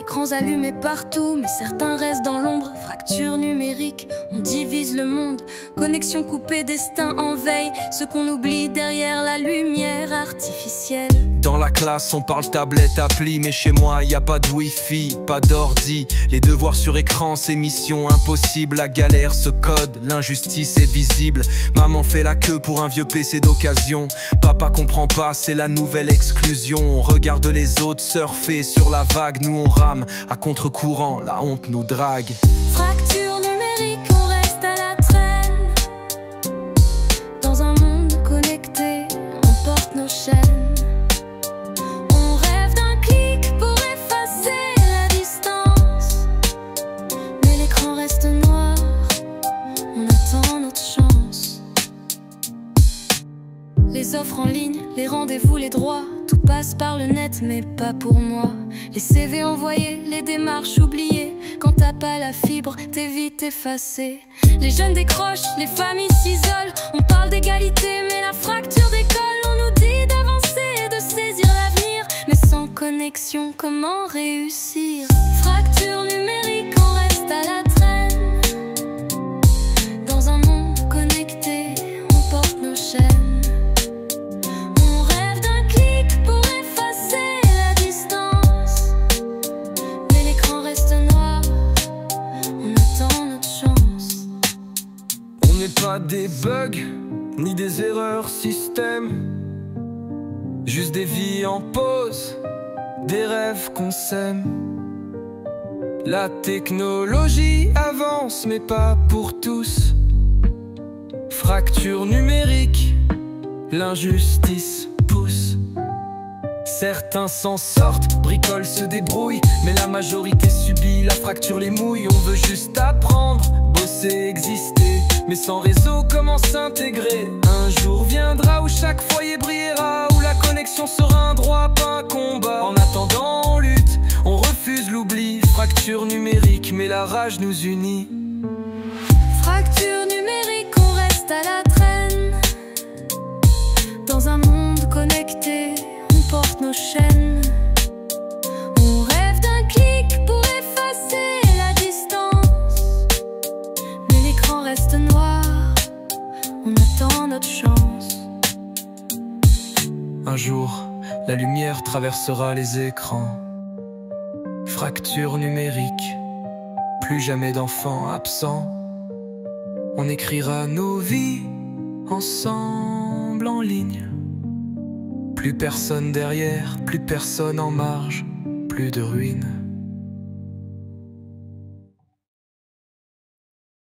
Écrans allumés partout, mais certains restent dans l'ombre. Fracture numérique, on divise le monde. Connexion coupée, destin en veille. Ce qu'on oublie derrière la lumière artificielle. Dans la classe on parle tablette, appli, mais chez moi y a pas de wifi, pas d'ordi. Les devoirs sur écran c'est mission impossible. La galère se code, l'injustice est visible. Maman fait la queue pour un vieux PC d'occasion. Papa comprend pas, c'est la nouvelle exclusion. On regarde les autres surfer sur la vague. Nous on rame à contre-courant, la honte nous drague. Fracture numérique, on reste à la traîne. Dans un monde connecté, on porte nos chaînes. Les offres en ligne, les rendez-vous, les droits, tout passe par le net mais pas pour moi. Les CV envoyés, les démarches oubliées. Quand t'as pas la fibre, t'es vite effacé. Les jeunes décrochent, les familles s'isolent. On parle d'égalité mais la fracture décolle. On nous dit d'avancer et de saisir l'avenir, mais sans connexion, comment réussir? Fracture numérique, on reste à la traîne. Dans un monde connecté, on porte nos chaînes. Pas des bugs, ni des erreurs système. Juste des vies en pause, des rêves qu'on sème. La technologie avance mais pas pour tous. Fracture numérique, l'injustice pousse. Certains s'en sortent, bricolent, se débrouillent, mais la majorité subit, la fracture les mouille. On veut juste apprendre, bosser, exister, mais sans réseau, comment s'intégrer? Un jour viendra où chaque foyer brillera, où la connexion sera un droit, pas un combat. En attendant, on lutte, on refuse l'oubli. Fracture numérique, mais la rage nous unit. Fracture numérique, on reste à la traîne. Dans un monde connecté, on porte nos chaînes. On rêve d'un clic pour effacer la distance, mais l'écran reste noir, on attend notre chance. Un jour, la lumière traversera les écrans. Fracture numérique, plus jamais d'enfants absents. On écrira nos vies ensemble en ligne. Plus personne derrière, plus personne en marge, plus de ruines.